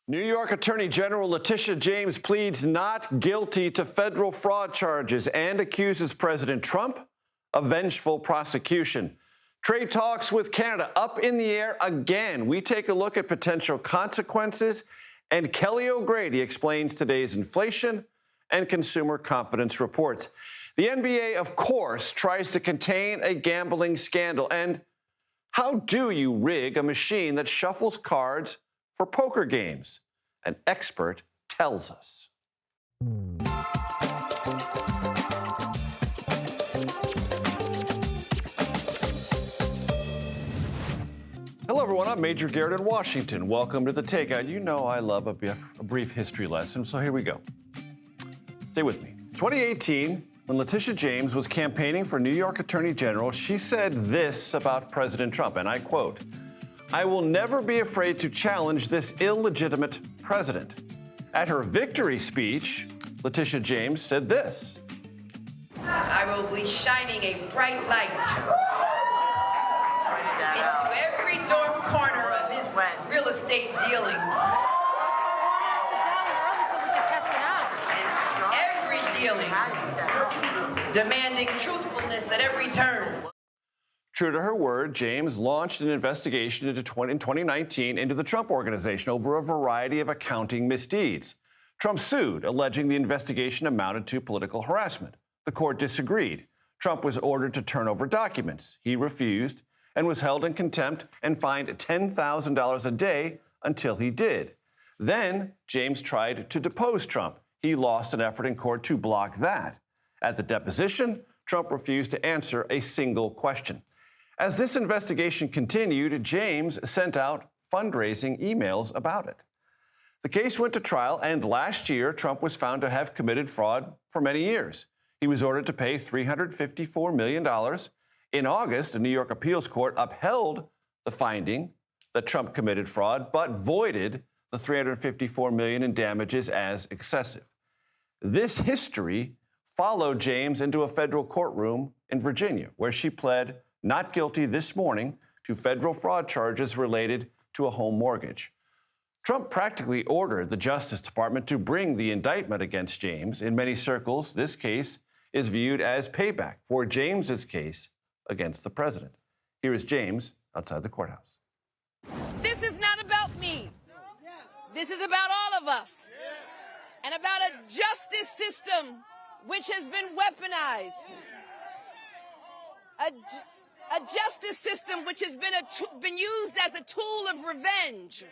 New York Attorney General Letitia James pleads not guilty to federal fraud charges and accuses President Trump of vengeful prosecution. Trade talks with Canada up in the air again. We take a look at potential consequences, and Kelly O'Grady explains today's inflation and consumer confidence reports. The NBA, of course, tries to contain a gambling scandal. And how do you rig a machine that shuffles cards for poker games? An expert tells us. Hello, everyone. I'm Major Garrett in Washington. Welcome to the Takeout. You know I love a brief history lesson, so here we go. Stay with me. 2018, when Letitia James was campaigning for New York Attorney General, she said this about President Trump, and I quote, "I will never be afraid to challenge this illegitimate president." At her victory speech, Letitia James said this. "I will be shining a bright light into every dark corner of his real estate dealings. And every dealing, demanding truthfulness at every turn." True to her word, James launched an investigation in 2019 into the Trump Organization over a variety of accounting misdeeds. Trump sued, alleging the investigation amounted to political harassment. The court disagreed. Trump was ordered to turn over documents. He refused and was held in contempt and fined $10,000 a day until he did. Then James tried to depose Trump. He lost an effort in court to block that. At the deposition, Trump refused to answer a single question. As this investigation continued, James sent out fundraising emails about it. The case went to trial, and last year, Trump was found to have committed fraud for many years. He was ordered to pay $354 million. In August, a New York appeals court upheld the finding that Trump committed fraud, but voided the $354 million in damages as excessive. This history followed James into a federal courtroom in Virginia, where she pled not guilty this morning to federal fraud charges related to a home mortgage. Trump practically ordered the Justice Department to bring the indictment against James. In many circles, this case is viewed as payback for James's case against the president. Here is James outside the courthouse. This is not about me. This is about all of us. And about a justice system which has been weaponized. A justice system which has been used as a tool of revenge.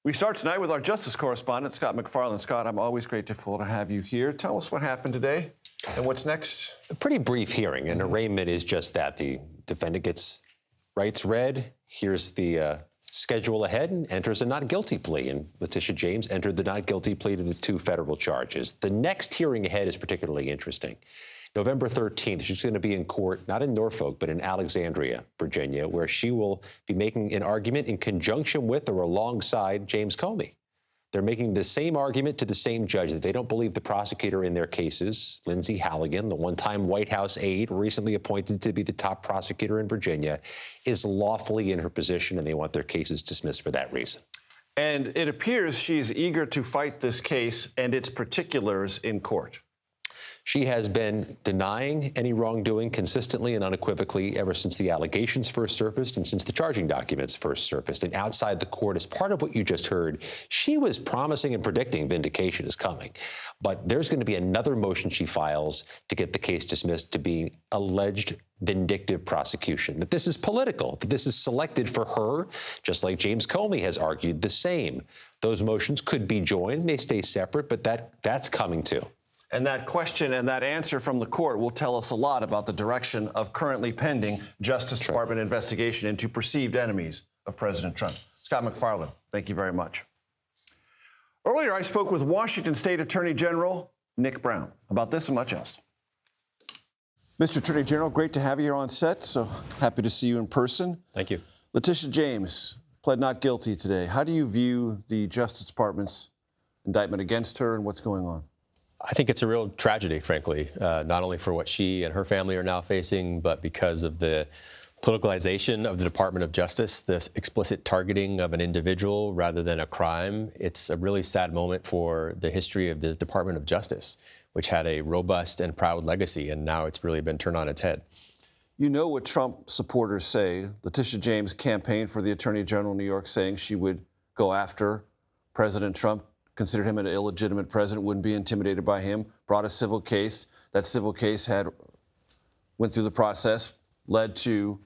We start tonight with our justice correspondent, Scott MacFarlane. Scott, I'm always grateful to have you here. Tell us what happened today and what's next. A pretty brief hearing. An arraignment is just that. The defendant gets rights read. Here's the schedule ahead and enters a not guilty plea. And Letitia James entered the not guilty plea to the 2 federal charges. The next hearing ahead is particularly interesting. November 13th, she's going to be in court, not in Norfolk, but in Alexandria, Virginia, where she will be making an argument in conjunction with or alongside James Comey. They're making the same argument to the same judge that they don't believe the prosecutor in their cases, Lindsay Halligan, the one-time White House aide recently appointed to be the top prosecutor in Virginia, is lawfully in her position, and they want their cases dismissed for that reason. And it appears she's eager to fight this case and its particulars in court. She has been denying any wrongdoing consistently and unequivocally ever since the allegations first surfaced and since the charging documents first surfaced. And outside the court, as part of what you just heard, she was promising and predicting vindication is coming. But there's going to be another motion she files to get the case dismissed to being alleged vindictive prosecution, that this is political, that this is selected for her, just like James Comey has argued the same. Those motions could be joined, may stay separate, but that's coming too. And that question and that answer from the court will tell us a lot about the direction of currently pending Justice Department investigation into perceived enemies of President Trump. Scott MacFarlane, thank you very much. Earlier, I spoke with Washington State Attorney General Nick Brown about this and much else. Mr. Attorney General, great to have you here on set. So happy to see you in person. Thank you. Letitia James pled not guilty today. How do you view the Justice Department's indictment against her and what's going on? I think it's a real tragedy, frankly, not only for what she and her family are now facing, but because of the politicalization of the Department of Justice, this explicit targeting of an individual rather than a crime. It's a really sad moment for the history of the Department of Justice, which had a robust and proud legacy, and now it's really been turned on its head. You know what Trump supporters say. Letitia James campaigned for the Attorney General of New York, saying she would go after President Trump, considered him an illegitimate president, wouldn't be intimidated by him, brought a civil case. That civil case went through the process, led to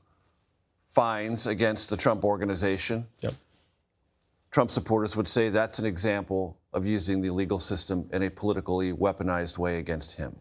fines against the Trump organization. Yep. Trump supporters would say that's an example of using the legal system in a politically weaponized way against him.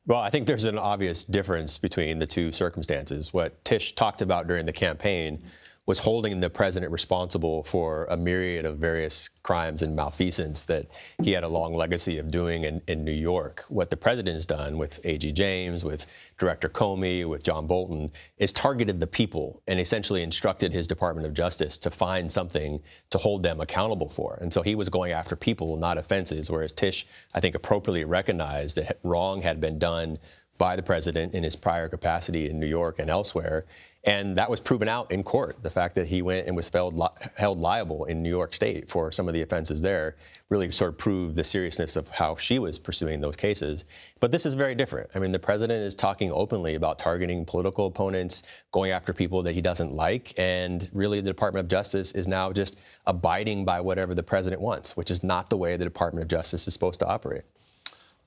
Well, I think there's an obvious difference between the two circumstances. What Tish talked about during the campaign was holding the president responsible for a myriad of various crimes and malfeasance that he had a long legacy of doing in New York. What the president has done with A.G. James, with Director Comey, with John Bolton, is targeted the people and essentially instructed his Department of Justice to find something to hold them accountable for. And so he was going after people, not offenses, whereas Tish, I think, appropriately recognized that wrong had been done by the president in his prior capacity in New York and elsewhere. And that was proven out in court. The fact that he went and was held liable in New York State for some of the offenses there really sort of proved the seriousness of how she was pursuing those cases. But this is very different. I mean, the president is talking openly about targeting political opponents, going after people that he doesn't like, and really the Department of Justice is now just abiding by whatever the president wants, which is not the way the Department of Justice is supposed to operate.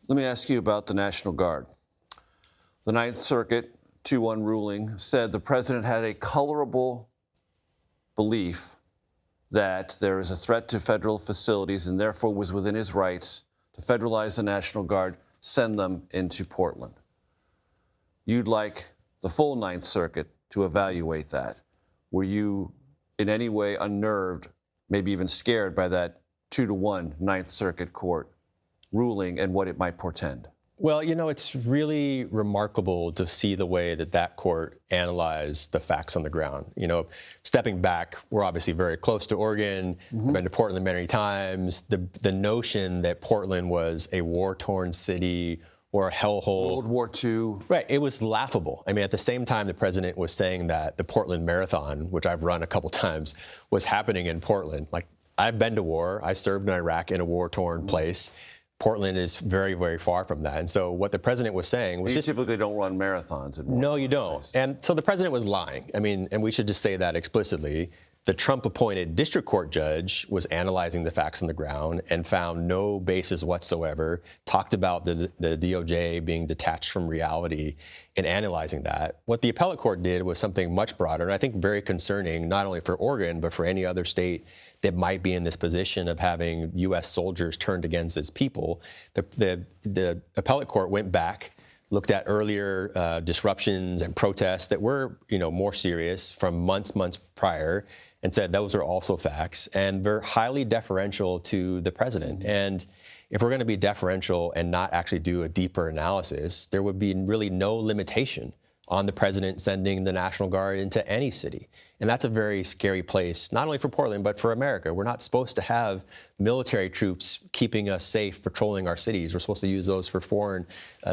Let me ask you about the National Guard. The Ninth Circuit 2-1 ruling said the president had a colorable belief that there is a threat to federal facilities and therefore was within his rights to federalize the National Guard, send them into Portland. You'd like the full Ninth Circuit to evaluate that. Were you in any way unnerved, maybe even scared by that 2-1 Ninth Circuit court ruling and what it might portend? Well, you know, it's really remarkable to see the way that that court analyzed the facts on the ground. You know, stepping back, we're obviously very close to Oregon. I've been to Portland many times. The notion that Portland was a war-torn city or a hellhole. World War II. Right. It was laughable. I mean, at the same time, the president was saying that the Portland Marathon, which I've run a couple times, was happening in Portland. Like, I've been to war. I served in Iraq in a war-torn place. Portland is very, very far from that. And so what the president was saying was you typically don't run marathons in war. No, you don't. And so the president was lying. I mean, and we should just say that explicitly. The Trump-appointed district court judge was analyzing the facts on the ground and found no basis whatsoever, talked about the DOJ being detached from reality in analyzing that. What the appellate court did was something much broader, and I think very concerning, not only for Oregon, but for any other state that might be in this position of having U.S. soldiers turned against its people. The appellate court went back, looked at earlier disruptions and protests that were, more serious from months prior, and said those are also facts, and they're highly deferential to the president. And if we're going to be deferential and not actually do a deeper analysis, there would be really no limitation on the president sending the National Guard into any city. And that's a very scary place, not only for Portland, but for America. We're not supposed to have military troops keeping us safe, patrolling our cities. We're supposed to use those for foreign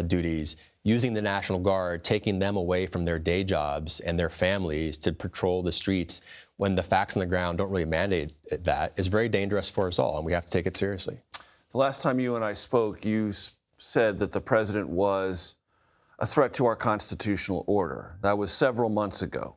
duties. Using the National Guard, taking them away from their day jobs and their families to patrol the streets when the facts on the ground don't really mandate that is very dangerous for us all, and we have to take it seriously. The last time you and I spoke, you said that the president was a threat to our constitutional order. That was several months ago.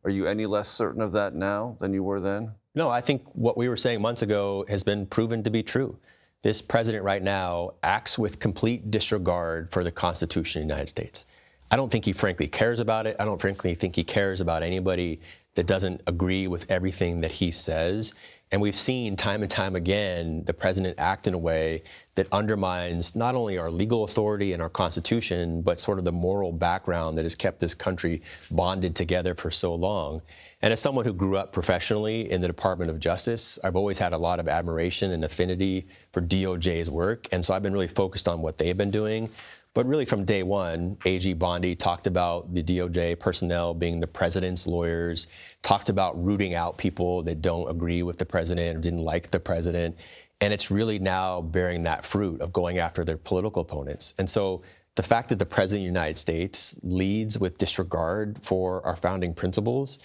Are you any less certain of that now than you were then? No, I think what we were saying months ago has been proven to be true. This president right now acts with complete disregard for the Constitution of the United States. I don't think he frankly cares about it. I don't frankly think he cares about anybody that doesn't agree with everything that he says. And we've seen time and time again the president act in a way that undermines not only our legal authority and our Constitution, but sort of the moral background that has kept this country bonded together for so long. And as someone who grew up professionally in the Department of Justice, I've always had a lot of admiration and affinity for DOJ's work. And so I've been really focused on what they've been doing. But really from day one, AG Bondi talked about the DOJ personnel being the president's lawyers, talked about rooting out people that don't agree with the president or didn't like the president. And it's really now bearing that fruit of going after their political opponents. And so the fact that the President of the United States leads with disregard for our founding principles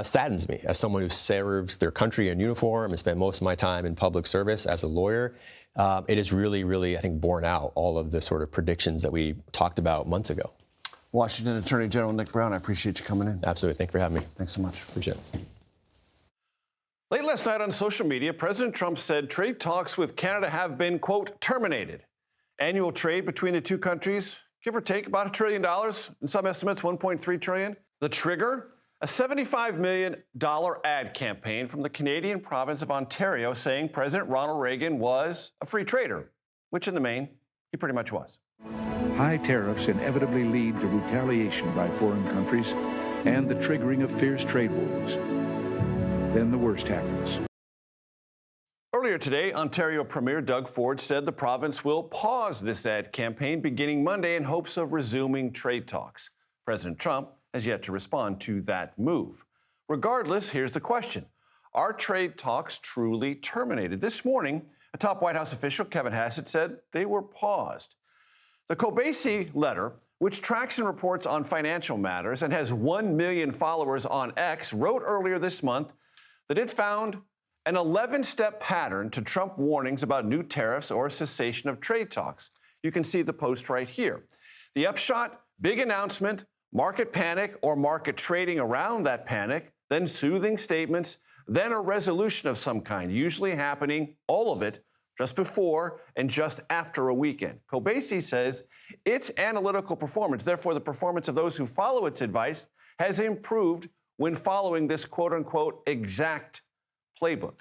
saddens me as someone who serves their country in uniform and spent most of my time in public service as a lawyer. It has really, really, I think, borne out all of the sort of predictions that we talked about months ago. Washington Attorney General Nick Brown, I appreciate you coming in. Absolutely. Thank you for having me. Thanks so much. Appreciate it. Late last night on social media, President Trump said trade talks with Canada have been, quote, terminated. Annual trade between the two countries, give or take about $1 trillion, in some estimates $1.3 trillion. The trigger, a $75 million ad campaign from the Canadian province of Ontario saying President Ronald Reagan was a free trader, which in the main, he pretty much was. High tariffs inevitably lead to retaliation by foreign countries and the triggering of fierce trade wars. Then the worst happens. Earlier today, Ontario Premier Doug Ford said the province will pause this ad campaign beginning Monday in hopes of resuming trade talks. President Trump has yet to respond to that move. Regardless, here's the question. Are trade talks truly terminated? This morning, a top White House official, Kevin Hassett, said they were paused. The Kobesi letter, which tracks and reports on financial matters and has 1 million followers on X, wrote earlier this month that it found an 11-step pattern to Trump warnings about new tariffs or cessation of trade talks. You can see the post right here. The upshot, big announcement, market panic or market trading around that panic, then soothing statements, then a resolution of some kind, usually happening, all of it, just before and just after a weekend. Kobesi says its analytical performance, therefore the performance of those who follow its advice, has improved when following this quote-unquote exact playbook.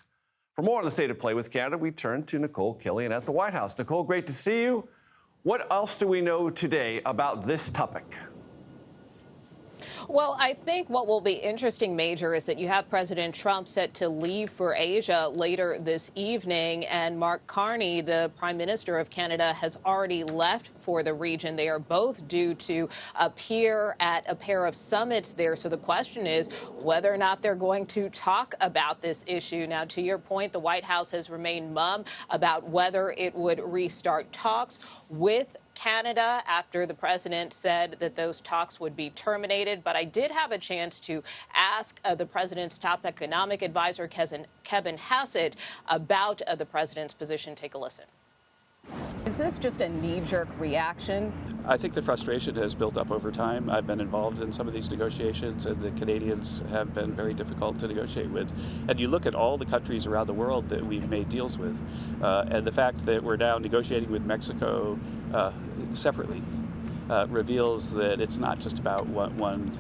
For more on the state of play with Canada, we turn to Nicole Killian at the White House. Nicole, great to see you. What else do we know today about this topic? Well, I think what will be interesting, Major, is that you have President Trump set to leave for Asia later this evening, and Mark Carney, the Prime Minister of Canada, has already left for the region. They are both due to appear at a pair of summits there. So the question is whether or not they're going to talk about this issue. Now, to your point, the White House has remained mum about whether it would restart talks with Canada after the president said that those talks would be terminated. But I did have a chance to ask the president's top economic advisor, Kevin Hassett, about the president's position. Take a listen. Is this just a knee-jerk reaction? I think the frustration has built up over time. I've been involved in some of these negotiations, and the Canadians have been very difficult to negotiate with. And you look at all the countries around the world that we've made deals with, and the fact that we're now negotiating with Mexico separately reveals that it's not just about one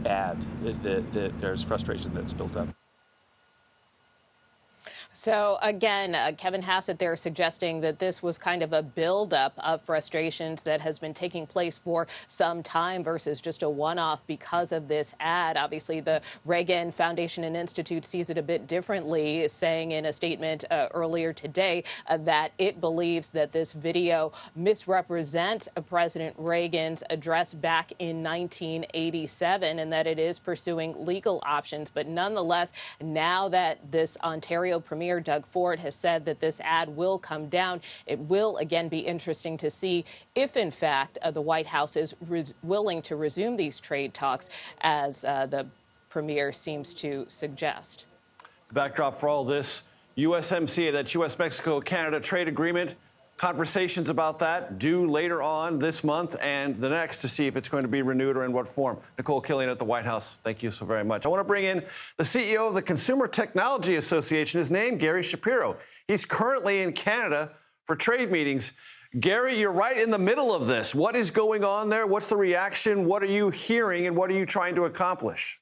ad, that there's frustration that's built up. So, again, Kevin Hassett there suggesting that this was kind of a buildup of frustrations that has been taking place for some time versus just a one-off because of this ad. Obviously, the Reagan Foundation and Institute sees it a bit differently, saying in a statement earlier today that it believes that this video misrepresents President Reagan's address back in 1987 and that it is pursuing legal options. But nonetheless, now that this Ontario Premier Doug Ford has said that this ad will come down, it will again be interesting to see if, in fact, the White House is willing to resume these trade talks, as the premier seems to suggest. The backdrop for all this, USMCA, that U.S.-Mexico-Canada trade agreement, conversations about that due later on this month and the next to see if it's going to be renewed or in what form. Nicole Killian at the White House, thank you so very much. I want to bring in the CEO of the Consumer Technology Association. His name, Gary Shapiro. He's currently in Canada for trade meetings. Gary, you're right in the middle of this. What is going on there? What's the reaction? What are you hearing and what are you trying to accomplish?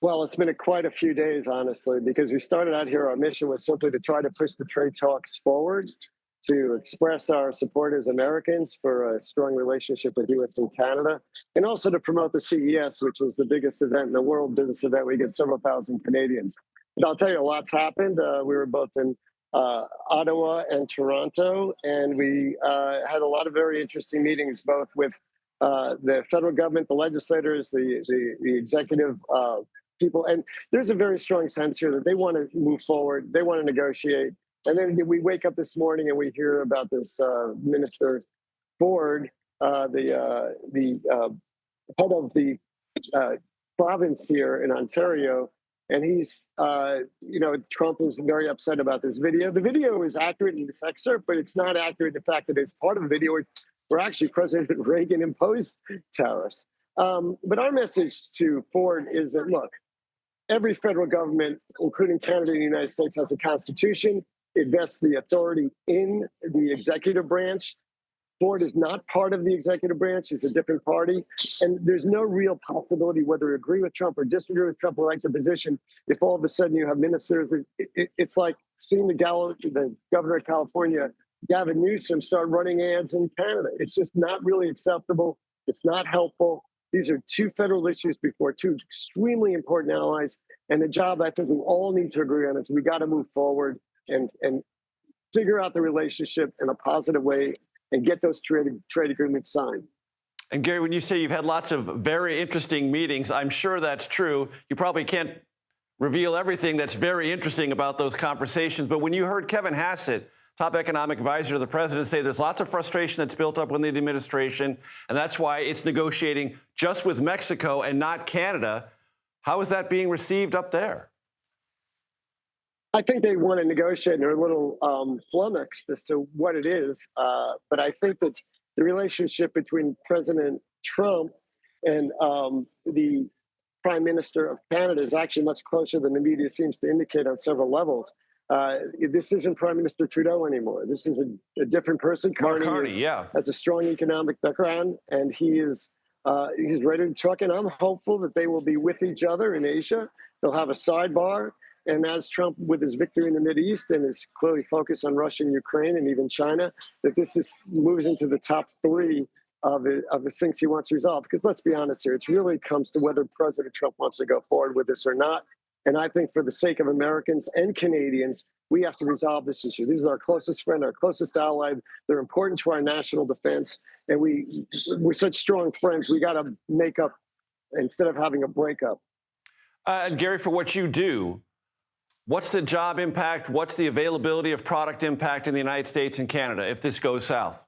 Well, it's been quite a few days, honestly, because we started out here. Our mission was simply to try to push the trade talks forward, to express our support as Americans for a strong relationship with U.S. and Canada, and also to promote the CES, which is the biggest event in the world, business event. We get several thousand Canadians. But I'll tell you, a lot's happened. We were both in Ottawa and Toronto, and we had a lot of very interesting meetings, both with the federal government, the legislators, the executive people. And there's a very strong sense here that they want to move forward. They want to negotiate. And then we wake up this morning and we hear about this minister Ford, the head of the province here in Ontario, and he's, Trump is very upset about this video. The video is accurate in this excerpt, but it's not accurate in the fact that it's part of the video where actually President Reagan imposed tariffs. But our message to Ford is that, look, every federal government, including Canada and the United States, has a constitution. It vests the authority in the executive branch. Ford is not part of the executive branch. It's a different party. And there's no real possibility, whether you agree with Trump or disagree with Trump or like the position, if all of a sudden you have ministers, it's like seeing the governor of California, Gavin Newsom, start running ads in Canada. It's just not really acceptable. It's not helpful. These are two federal issues before two extremely important allies. And the job I think we all need to agree on is we got to move forward and figure out the relationship in a positive way and get those trade agreements signed. And Gary, when you say you've had lots of very interesting meetings, I'm sure that's true. You probably can't reveal everything that's very interesting about those conversations. But when you heard Kevin Hassett, top economic advisor to the president, say there's lots of frustration that's built up within the administration, and that's why it's negotiating just with Mexico and not Canada, how is that being received up there? I think they want to negotiate, and they're a little flummoxed as to what it is. But I think that the relationship between President Trump and the Prime Minister of Canada is actually much closer than the media seems to indicate on several levels. This isn't Prime Minister Trudeau anymore. This is a different person. Mark Carney, yeah, has a strong economic background, and he's ready to truck. And I'm hopeful that they will be with each other in Asia. They'll have a sidebar. And as Trump, with his victory in the Mideast and his clearly focus on Russia and Ukraine and even China, that this moves into the top three of the things he wants to resolve. Because let's be honest here, it really comes to whether President Trump wants to go forward with this or not. And I think for the sake of Americans and Canadians, we have to resolve this issue. This is our closest friend, our closest ally. They're important to our national defense. And we're such strong friends. We got to make up instead of having a breakup. And Gary, for what you do, what's the job impact? What's the availability of product impact in the United States and Canada if this goes south?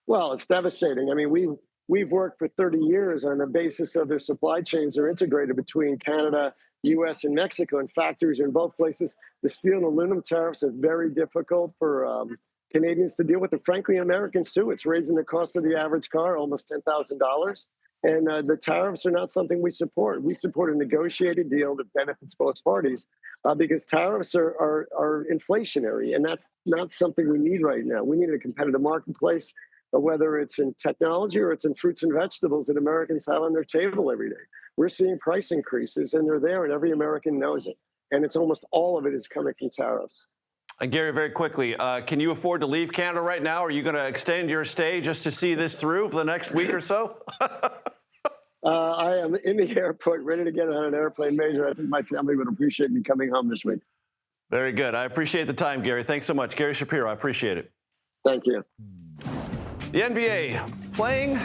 Well, it's devastating. I mean, we've worked for 30 years on the basis of their supply chains are integrated between Canada, U.S., and Mexico, and factories are in both places. The steel and aluminum tariffs are very difficult for Canadians to deal with, and frankly, Americans too. It's raising the cost of the average car almost $10,000. And the tariffs are not something we support. We support a negotiated deal that benefits both parties because tariffs are inflationary, and that's not something we need right now. We need a competitive marketplace, whether it's in technology or it's in fruits and vegetables that Americans have on their table every day. We're seeing price increases, and they're there, and every American knows it. And it's almost all of it is coming from tariffs. And Gary, very quickly, can you afford to leave Canada right now? Are you going to extend your stay just to see this through for the next week or so? I am in the airport, ready to get on an airplane. Major, I think my family would appreciate me coming home this week. Very good. I appreciate the time, Gary. Thanks so much. Gary Shapiro, I appreciate it. Thank you. The NBA playing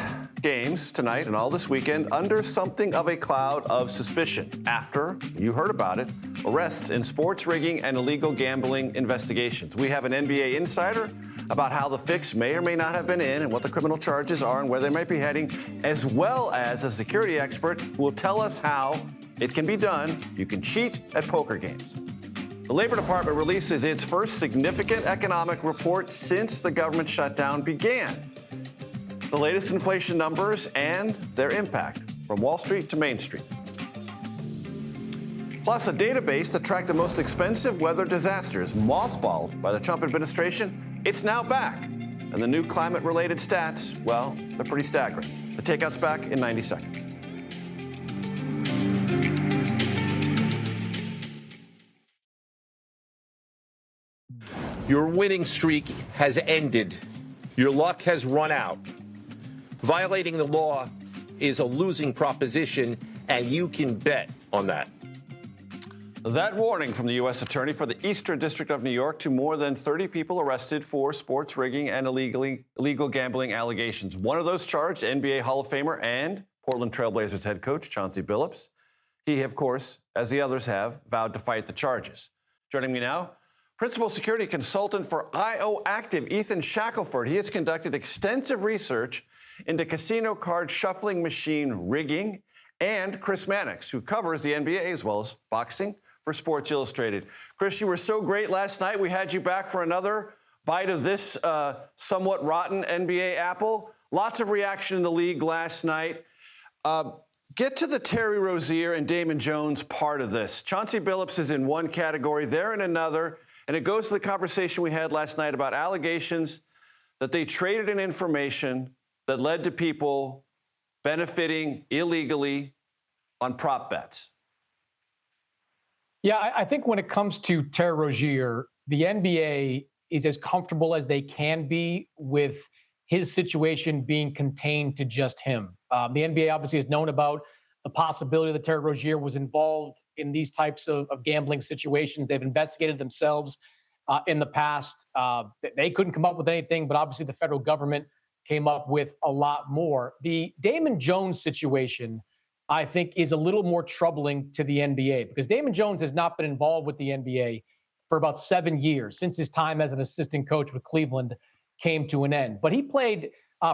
games tonight and all this weekend under something of a cloud of suspicion after, you heard about it, arrests in sports rigging and illegal gambling investigations. We have an NBA insider about how the fix may or may not have been in and what the criminal charges are and where they might be heading, as well as a security expert who will tell us how it can be done. You can cheat at poker games. The Labor Department releases its first significant economic report since the government shutdown began. The latest inflation numbers and their impact from Wall Street to Main Street. Plus, a database that tracked the most expensive weather disasters mothballed by the Trump administration, it's now back. And the new climate-related stats, well, they're pretty staggering. The Takeout's back in 90 seconds. Your winning streak has ended. Your luck has run out. Violating the law is a losing proposition, and you can bet on that. That warning from the U.S. Attorney for the Eastern District of New York to more than 30 people arrested for sports rigging and illegal gambling allegations. One of those charged, NBA Hall of Famer and Portland Trailblazers head coach Chauncey Billups. He, of course, as the others have, vowed to fight the charges. Joining me now, Principal security consultant for IO Active, Ethan Shackelford. He has conducted extensive research into casino card shuffling machine rigging, and Chris Mannix, who covers the NBA as well as boxing for Sports Illustrated. Chris, you were so great last night. We had you back for another bite of this somewhat rotten NBA apple. Lots of reaction in the league last night. Get to the Terry Rozier and Damon Jones part of this. Chauncey Billups is in one category, they're in another, and it goes to the conversation we had last night about allegations that they traded in information that led to people benefiting illegally on prop bets. Yeah, I think when it comes to Terry Rozier, the NBA is as comfortable as they can be with his situation being contained to just him. The NBA obviously has known about the possibility that Terry Rozier was involved in these types of gambling situations. They've investigated themselves in the past. They couldn't come up with anything, but obviously the federal government came up with a lot more. The Damon Jones situation, I think, is a little more troubling to the NBA because Damon Jones has not been involved with the NBA for about 7 years since his time as an assistant coach with Cleveland came to an end. But he played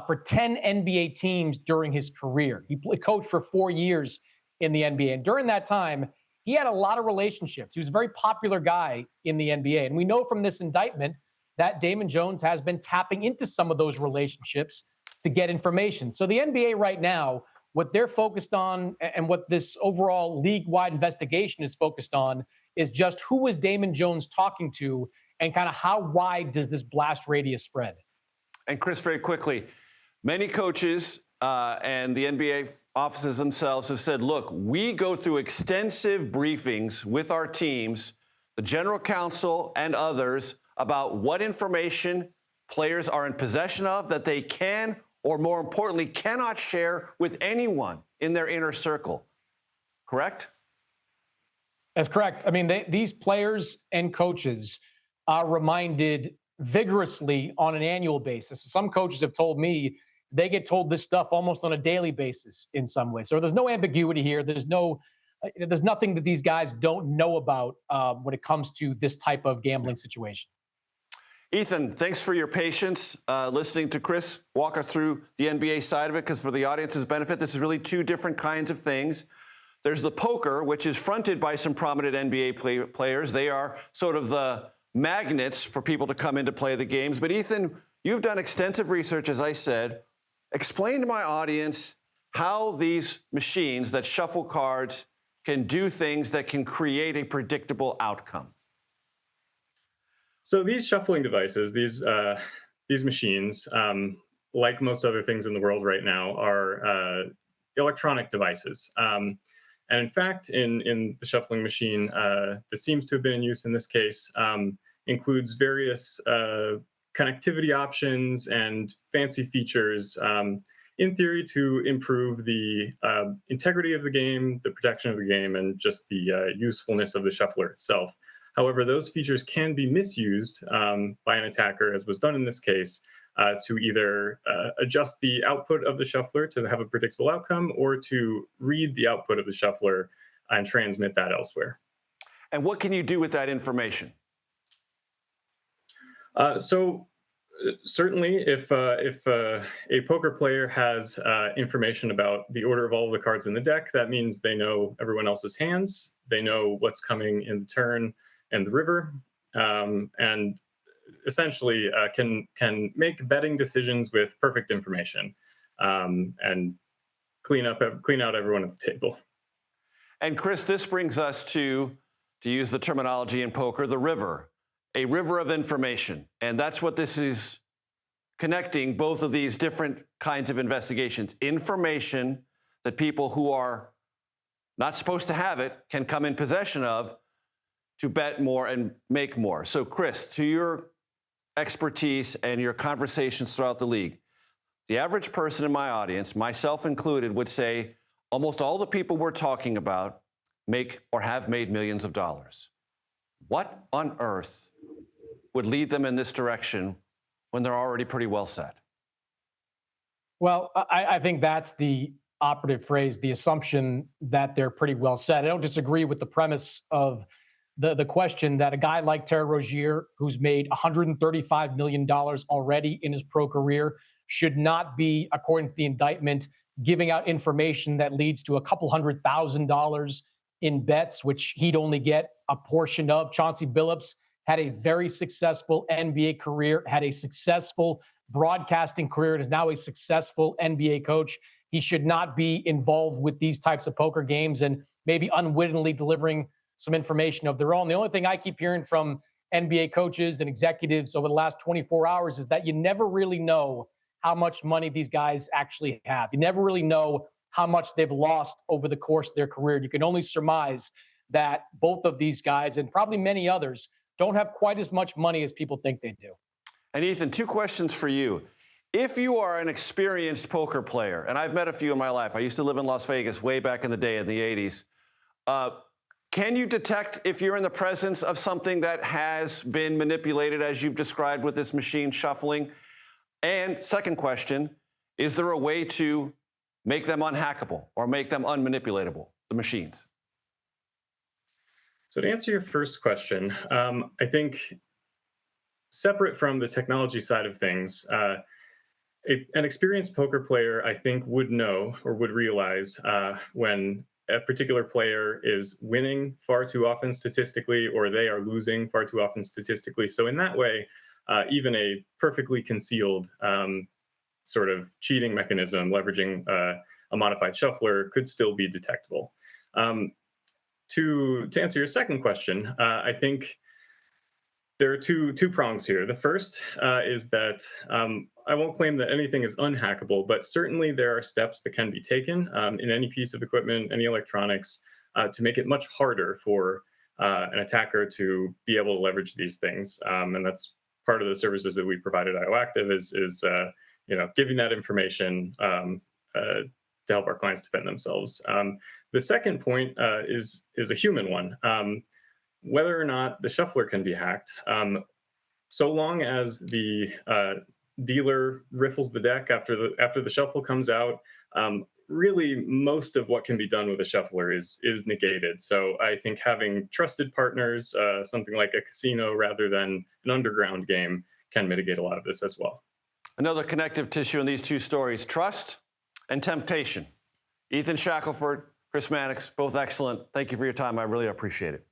for 10 NBA teams during his career. He coached for 4 years in the NBA. And during that time, he had a lot of relationships. He was a very popular guy in the NBA. And we know from this indictment that Damon Jones has been tapping into some of those relationships to get information. So the NBA right now, what they're focused on and what this overall league-wide investigation is focused on is just who was Damon Jones talking to and kind of how wide does this blast radius spread? And Chris, very quickly, many coaches and the NBA offices themselves have said, look, we go through extensive briefings with our teams, the general counsel and others, about what information players are in possession of that they can, or more importantly, cannot share with anyone in their inner circle. Correct? That's correct. I mean, these players and coaches are reminded vigorously on an annual basis. Some coaches have told me they get told this stuff almost on a daily basis in some way. So there's no ambiguity here. There's nothing that these guys don't know about when it comes to this type of gambling situation. Ethan, thanks for your patience listening to Chris walk us through the NBA side of it, because for the audience's benefit, this is really two different kinds of things. There's the poker, which is fronted by some prominent NBA players. They are sort of the magnets for people to come in to play the games. But Ethan, you've done extensive research, as I said. Explain to my audience how these machines that shuffle cards can do things that can create a predictable outcome. So these shuffling devices, these machines, like most other things in the world right now, are electronic devices. And in fact, in the shuffling machine that seems to have been in use in this case, includes various connectivity options and fancy features, in theory, to improve the integrity of the game, the protection of the game, and just the usefulness of the shuffler itself. However, those features can be misused by an attacker, as was done in this case, to either adjust the output of the shuffler to have a predictable outcome, or to read the output of the shuffler and transmit that elsewhere. And what can you do with that information? So certainly, if a poker player has information about the order of all of the cards in the deck, that means they know everyone else's hands, they know what's coming in the turn and the river, and essentially can make betting decisions with perfect information, and clean out everyone at the table. And Chris, this brings us to use the terminology in poker, the river, a river of information. And that's what this is connecting both of these different kinds of investigations. Information that people who are not supposed to have it can come in possession of to bet more and make more. So Chris, to your expertise and your conversations throughout the league, the average person in my audience, myself included, would say almost all the people we're talking about make or have made millions of dollars. What on earth would lead them in this direction when they're already pretty well set? Well, I think that's the operative phrase, the assumption that they're pretty well set. I don't disagree with the premise of the question that a guy like Terry Rozier, who's made $135 million already in his pro career, should not be, according to the indictment, giving out information that leads to a couple $100,000 in bets, which he'd only get a portion of. Chauncey Billups had a very successful NBA career, had a successful broadcasting career, and is now a successful NBA coach. He should not be involved with these types of poker games and maybe unwittingly delivering some information of their own. The only thing I keep hearing from NBA coaches and executives over the last 24 hours is that you never really know how much money these guys actually have. You never really know how much they've lost over the course of their career. You can only surmise that both of these guys, and probably many others, don't have quite as much money as people think they do. And Ethan, two questions for you. If you are an experienced poker player, and I've met a few in my life, I used to live in Las Vegas way back in the day in the 80s, can you detect if you're in the presence of something that has been manipulated as you've described with this machine shuffling? And second question, is there a way to make them unhackable or make them unmanipulatable, the machines? So to answer your first question, I think separate from the technology side of things, an experienced poker player, I think, would know or would realize when a particular player is winning far too often statistically, or they are losing far too often statistically. So in that way, even a perfectly concealed sort of cheating mechanism leveraging a modified shuffler could still be detectable. To answer your second question, I think there are two prongs here. The first is that I won't claim that anything is unhackable, but certainly there are steps that can be taken in any piece of equipment, any electronics, to make it much harder for an attacker to be able to leverage these things. And that's part of the services that we provide at IOActive is giving that information to help our clients defend themselves. The second point is a human one. Whether or not the shuffler can be hacked, so long as the dealer riffles the deck after the shuffle comes out, really most of what can be done with a shuffler is negated. So I think having trusted partners, something like a casino rather than an underground game, can mitigate a lot of this as well. Another connective tissue in these two stories, trust and temptation. Ethan Shackelford, Chris Mannix, both excellent. Thank you for your time. I really appreciate it.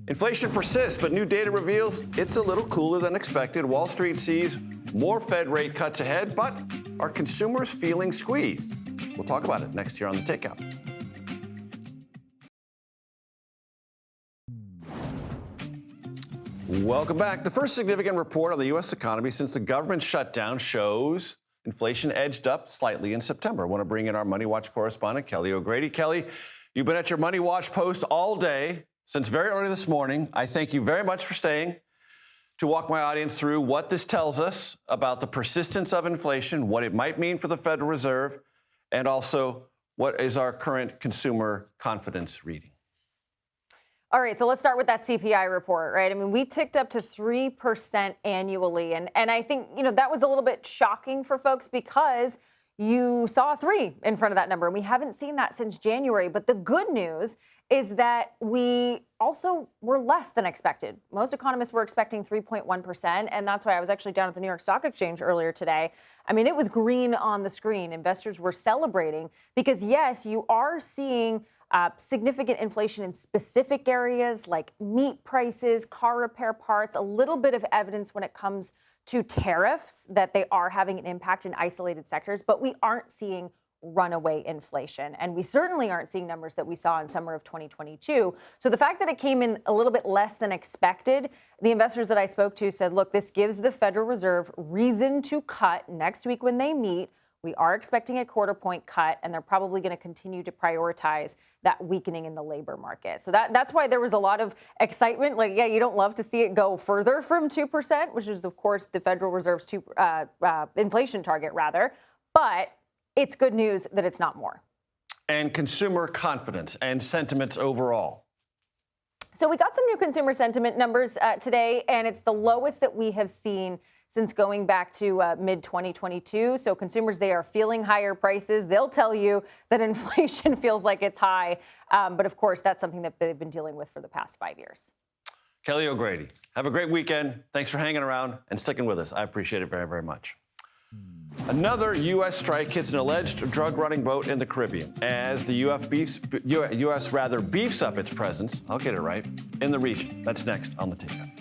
Inflation persists, but new data reveals it's a little cooler than expected. Wall Street sees more Fed rate cuts ahead, but are consumers feeling squeezed? We'll talk about it next year on The Takeout. Welcome back. The first significant report on the U.S. economy since the government shutdown shows inflation edged up slightly in September. I want to bring in our Money Watch correspondent, Kelly O'Grady. Kelly, you've been at your Money Watch post all day since very early this morning. I thank you very much for staying to walk my audience through what this tells us about the persistence of inflation, what it might mean for the Federal Reserve, and also what is our current consumer confidence reading. All right, so let's start with that CPI report, right? I mean, we ticked up to 3% annually. And I think, that was a little bit shocking for folks because you saw a 3 in front of that number. And we haven't seen that since January. But the good news is that we also were less than expected. Most economists were expecting 3.1%. And that's why I was actually down at the New York Stock Exchange earlier today. I mean, it was green on the screen. Investors were celebrating because, yes, you are seeing significant inflation in specific areas like meat prices, car repair parts, a little bit of evidence when it comes to tariffs that they are having an impact in isolated sectors, but we aren't seeing runaway inflation. And we certainly aren't seeing numbers that we saw in summer of 2022. So the fact that it came in a little bit less than expected, the investors that I spoke to said, look, this gives the Federal Reserve reason to cut next week when they meet. We are expecting a 1/4 point cut, and they're probably going to continue to prioritize that weakening in the labor market. So that's why there was a lot of excitement. Like, yeah, you don't love to see it go further from 2%, which is, of course, the Federal Reserve's inflation target, rather. But it's good news that it's not more. And consumer confidence and sentiments overall. So we got some new consumer sentiment numbers today, and it's the lowest that we have seen since going back to mid-2022. So consumers, they are feeling higher prices. They'll tell you that inflation feels like it's high. But of course, that's something that they've been dealing with for the past 5 years. Kelly O'Grady, have a great weekend. Thanks for hanging around and sticking with us. I appreciate it very, very much. Another U.S. strike hits an alleged drug-running boat in the Caribbean as the U.S. beefs up its presence, I'll get it right, in the region. That's next on The Takeout.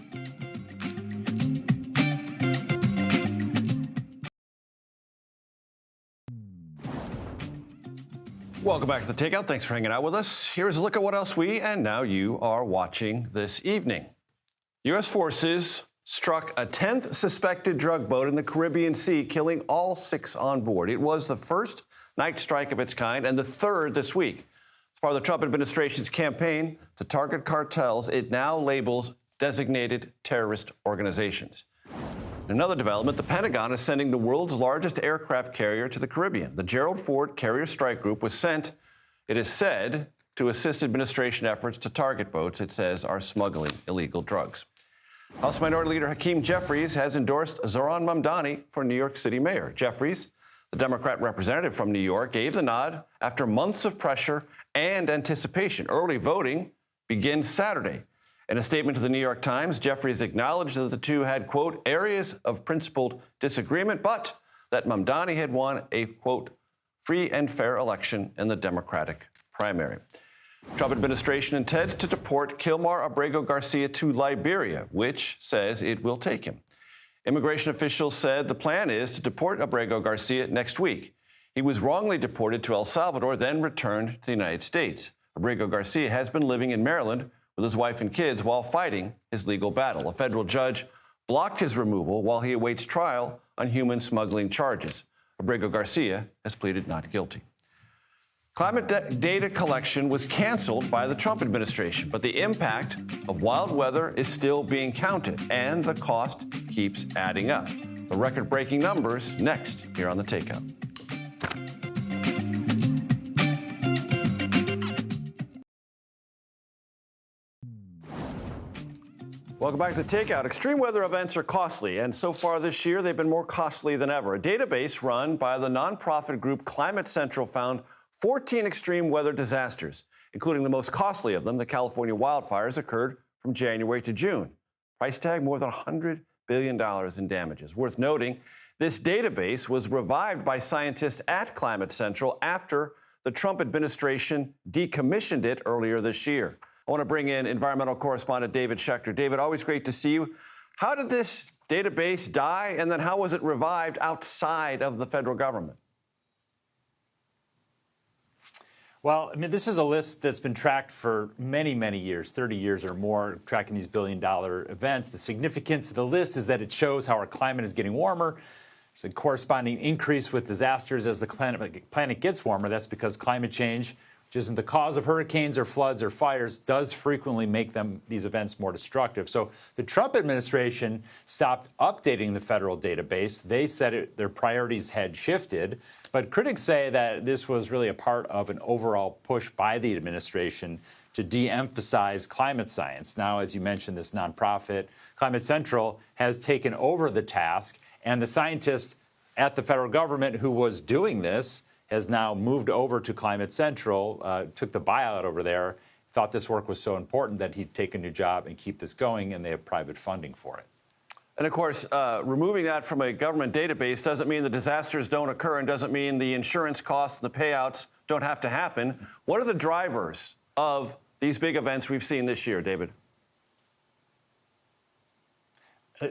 Welcome back to The Takeout. Thanks for hanging out with us. Here's a look at what else we and now you are watching this evening. U.S. forces struck a 10th suspected drug boat in the Caribbean Sea, killing all 6 on board. It was the first night strike of its kind and the 3rd this week. As part of the Trump administration's campaign to target cartels, it now labels designated terrorist organizations. In another development, the Pentagon is sending the world's largest aircraft carrier to the Caribbean. The Gerald Ford Carrier Strike Group was sent, it is said, to assist administration efforts to target boats it says are smuggling illegal drugs. House Minority Leader Hakeem Jeffries has endorsed Zohran Mamdani for New York City mayor. Jeffries, the Democrat representative from New York, gave the nod after months of pressure and anticipation. Early voting begins Saturday. In a statement to the New York Times, Jeffries acknowledged that the two had, quote, areas of principled disagreement, but that Mamdani had won a, quote, free and fair election in the Democratic primary. Trump administration intends to deport Kilmar Abrego Garcia to Liberia, which says it will take him. Immigration officials said the plan is to deport Abrego Garcia next week. He was wrongly deported to El Salvador, then returned to the United States. Abrego Garcia has been living in Maryland with his wife and kids while fighting his legal battle. A federal judge blocked his removal while he awaits trial on human smuggling charges. Abrego Garcia has pleaded not guilty. Climate data collection was canceled by the Trump administration, but the impact of wild weather is still being counted, and the cost keeps adding up. The record-breaking numbers next here on The Takeout. Welcome back to Takeout. Extreme weather events are costly, and so far this year, they've been more costly than ever. A database run by the nonprofit group Climate Central found 14 extreme weather disasters, including the most costly of them, the California wildfires, occurred from January to June. Price tag, more than $100 billion in damages. Worth noting, this database was revived by scientists at Climate Central after the Trump administration decommissioned it earlier this year. I want to bring in environmental correspondent David Schechter. David, always great to see you. How did this database die, and then how was it revived outside of the federal government? Well, I mean, this is a list that's been tracked for many, many years, 30 years or more, tracking these billion-dollar events. The significance of the list is that it shows how our climate is getting warmer. There's a corresponding increase with disasters as the planet gets warmer. That's because climate change, which isn't the cause of hurricanes or floods or fires, does frequently make these events more destructive. So the Trump administration stopped updating the federal database. They said their priorities had shifted. But critics say that this was really a part of an overall push by the administration to de-emphasize climate science. Now, as you mentioned, this nonprofit, Climate Central, has taken over the task, and the scientist at the federal government who was doing this has now moved over to Climate Central, took the buyout over there, thought this work was so important that he'd take a new job and keep this going, and they have private funding for it. And of course, removing that from a government database doesn't mean the disasters don't occur and doesn't mean the insurance costs and the payouts don't have to happen. What are the drivers of these big events we've seen this year, David?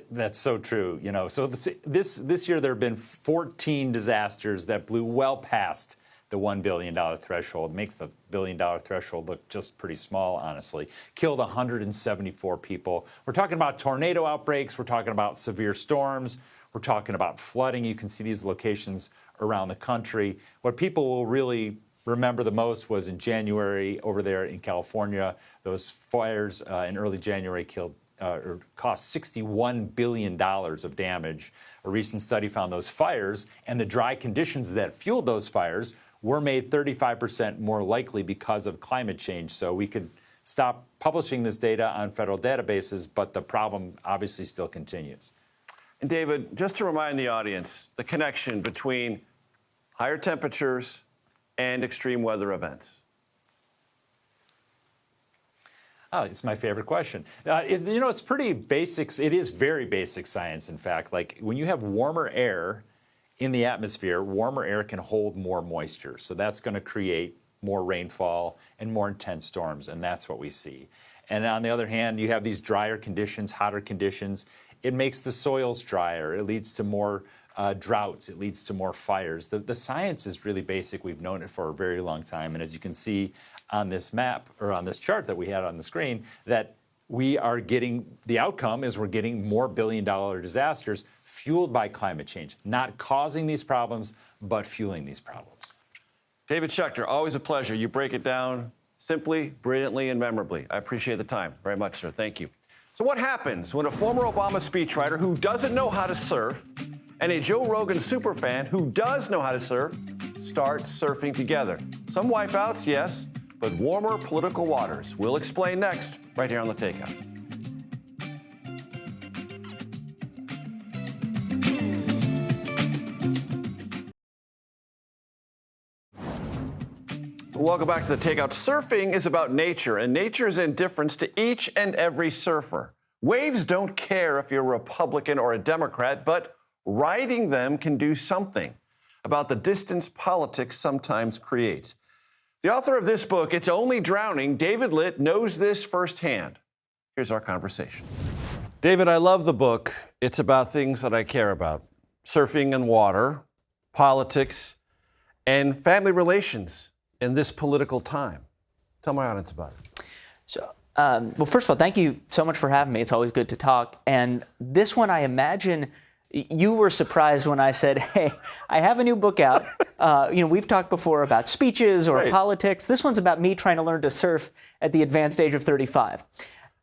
That's so true. You know, so this year there have been 14 disasters that blew well past the $1 billion threshold. Makes the $1 billion threshold look just pretty small, honestly. Killed 174 people. We're talking about tornado outbreaks. We're talking about severe storms. We're talking about flooding. You can see these locations around the country. What people will really remember the most was in January over there in California. Those fires in early January cost $61 billion of damage. A recent study found those fires and the dry conditions that fueled those fires were made 35% more likely because of climate change. So we could stop publishing this data on federal databases, but the problem obviously still continues. And David, just to remind the audience, the connection between higher temperatures and extreme weather events. Oh, it's my favorite question. It's pretty basic. It is very basic science, in fact. Like when you have warmer air in the atmosphere, warmer air can hold more moisture. So that's going to create more rainfall and more intense storms, and that's what we see. And on the other hand, you have these drier conditions, hotter conditions. It makes the soils drier. It leads to more droughts. It leads to more fires. The science is really basic. We've known it for a very long time. And as you can see on this map, or on this chart that we had on the screen, that we are getting, the outcome is we're getting more billion-dollar disasters fueled by climate change, not causing these problems, but fueling these problems. David Schechter, always a pleasure. You break it down simply, brilliantly, and memorably. I appreciate the time very much, sir. Thank you. So what happens when a former Obama speechwriter who doesn't know how to surf and a Joe Rogan superfan who does know how to surf start surfing together? Some wipeouts, yes, but warmer political waters. We'll explain next, right here on The Takeout. Welcome back to The Takeout. Surfing is about nature, and nature's indifference to each and every surfer. Waves don't care if you're a Republican or a Democrat, but riding them can do something about the distance politics sometimes creates. The author of this book, It's Only Drowning, David Litt, knows this firsthand. Here's our conversation. David, I love the book. It's about things that I care about: surfing and water, politics, and family relations in this political time. Tell my audience about it. So, well, first of all, thank you so much for having me. It's always good to talk. And this one, I imagine you were surprised when I said, hey, I have a new book out. We've talked before about speeches or politics. This one's about me trying to learn to surf at the advanced age of 35.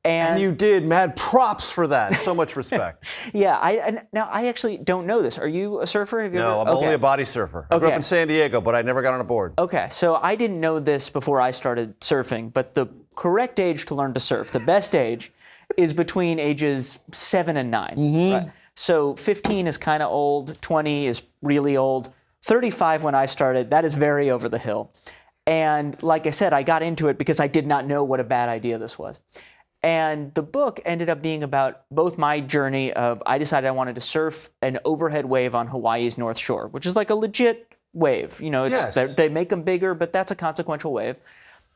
And you did. Mad props for that. So much respect. Yeah. Now, I actually don't know this. Are you a surfer? Have you No, ever? I'm only a body surfer. I grew up in San Diego, but I never got on a board. Okay. So I didn't know this before I started surfing, but the correct age to learn to surf, the best age, is between ages 7 and 9. Mm-hmm. Right? So 15 is kind of old. 20 is really old. 35 when I started, that is very over the hill. And like I said, I got into it because I did not know what a bad idea this was. And the book ended up being about both my journey of, I decided I wanted to surf an overhead wave on Hawaii's North Shore, which is like a legit wave. You know, it's, they make them bigger, but that's a consequential wave.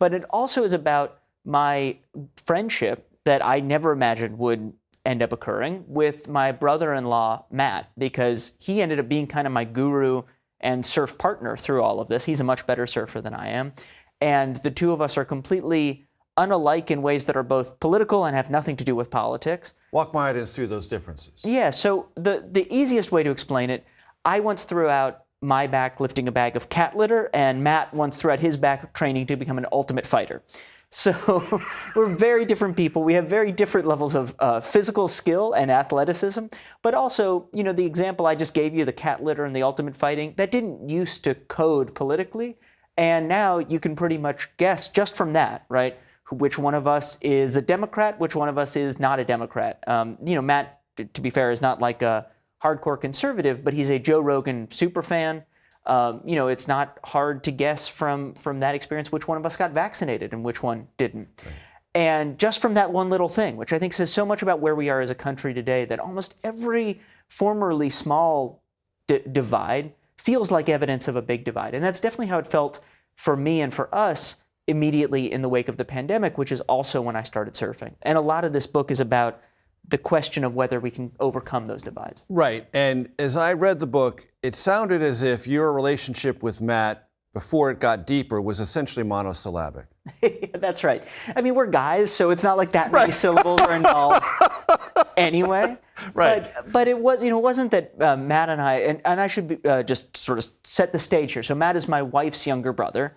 But it also is about my friendship that I never imagined would end up occurring with my brother-in-law, Matt, because he ended up being kind of my guru and surf partner through all of this. He's a much better surfer than I am. And the two of us are completely unalike in ways that are both political and have nothing to do with politics. Walk my audience through those differences. Yeah, so the easiest way to explain it, I once threw out my back lifting a bag of cat litter, and Matt once threw out his back training to become an ultimate fighter. So we're very different people. We have very different levels of physical skill and athleticism. But also, you know, the example I just gave you, the cat litter and the ultimate fighting, that didn't used to code politically. And now you can pretty much guess just from that, right, which one of us is a Democrat, which one of us is not a Democrat. Matt, to be fair, is not like a hardcore conservative, but he's a Joe Rogan super fan. It's not hard to guess from that experience which one of us got vaccinated and which one didn't. Right. And just from that one little thing, which I think says so much about where we are as a country today, that almost every formerly small divide feels like evidence of a big divide. And that's definitely how it felt for me and for us immediately in the wake of the pandemic, which is also when I started surfing. And a lot of this book is about the question of whether we can overcome those divides. Right. And as I read the book, it sounded as if your relationship with Matt, before it got deeper, was essentially monosyllabic. That's right. I mean, we're guys, so it's not like that many syllables are involved anyway. Right. But it was, it wasn't that Matt and I, and I should just sort of set the stage here. So Matt is my wife's younger brother.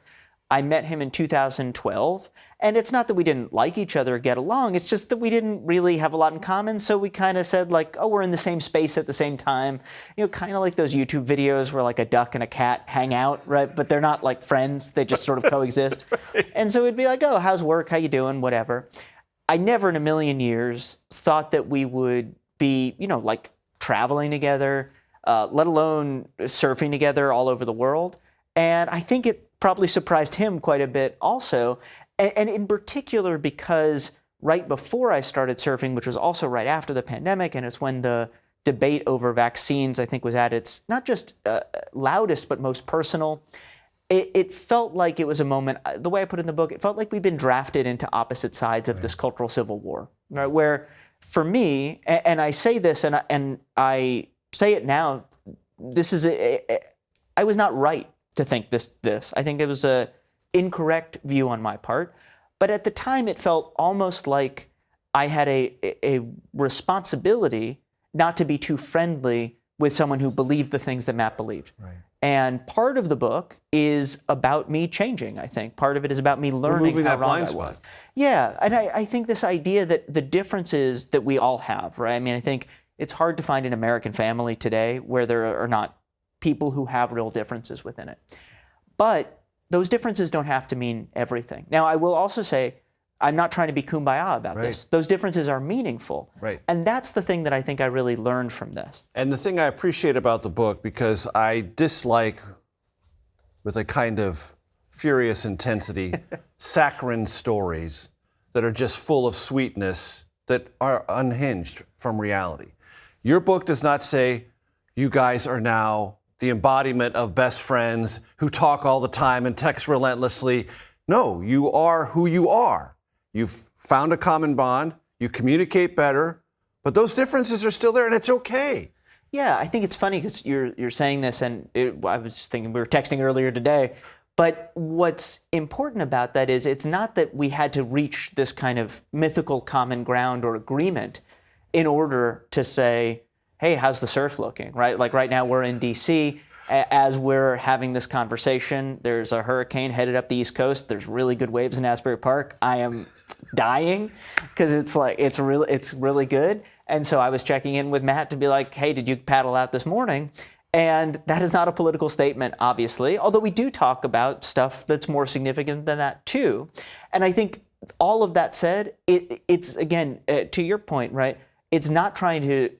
I met him in 2012, and it's not that we didn't like each other or get along, it's just that we didn't really have a lot in common, so we kind of said like, oh, we're in the same space at the same time, kind of like those YouTube videos where like a duck and a cat hang out, right? But they're not like friends, they just sort of coexist. Right. And so it'd be like, oh, how's work, how you doing, whatever. I never in a million years thought that we would be, like traveling together, let alone surfing together all over the world. And I think it probably surprised him quite a bit also, and in particular because right before I started surfing, which was also right after the pandemic, and it's when the debate over vaccines, I think, was at its not just loudest, but most personal. It felt like it was a moment, the way I put it in the book, it felt like we'd been drafted into opposite sides of this cultural civil war, right? Where for me, and I say this, and I say it now, I was not right to think this. I think it was a incorrect view on my part. But at the time, it felt almost like I had a responsibility not to be too friendly with someone who believed the things that Matt believed. Right. And part of the book is about me changing, I think. Part of it is about me learning how wrong I was. Yeah, and I think this idea that the differences that we all have, right? I mean, I think it's hard to find an American family today where there are not people who have real differences within it. But those differences don't have to mean everything. Now, I will also say, I'm not trying to be kumbaya about this. Those differences are meaningful. Right. And that's the thing that I think I really learned from this. And the thing I appreciate about the book, because I dislike, with a kind of furious intensity, saccharine stories that are just full of sweetness that are unhinged from reality. Your book does not say, you guys are now the embodiment of best friends who talk all the time and text relentlessly. No, you are who you are. You've found a common bond, you communicate better, but those differences are still there, and it's okay. Yeah, I think it's funny because you're saying this, and I was just thinking, we were texting earlier today, but what's important about that is it's not that we had to reach this kind of mythical common ground or agreement in order to say, hey, how's the surf looking, right? Like right now we're in D.C., as we're having this conversation, there's a hurricane headed up the East Coast. There's really good waves in Asbury Park. I am dying because it's really good. And so I was checking in with Matt to be like, hey, did you paddle out this morning? And that is not a political statement, obviously, although we do talk about stuff that's more significant than that too. And I think all of that said, it's again, to your point, right? It's not trying to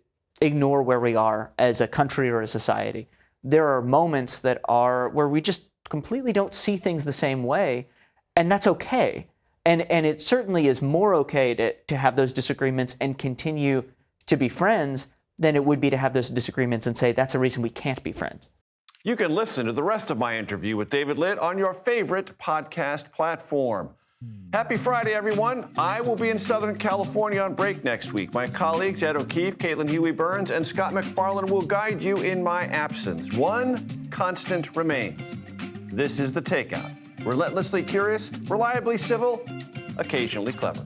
ignore where we are as a country or a society. There are moments that are where we just completely don't see things the same way, and that's okay. And it certainly is more okay to have those disagreements and continue to be friends than it would be to have those disagreements and say, that's a reason we can't be friends. You can listen to the rest of my interview with David Litt on your favorite podcast platform. Happy Friday, everyone. I will be in Southern California on break next week. My colleagues Ed O'Keefe, Caitlin Huey-Burns, and Scott McFarland will guide you in my absence. One constant remains. This is The Takeout. Relentlessly curious, reliably civil, occasionally clever.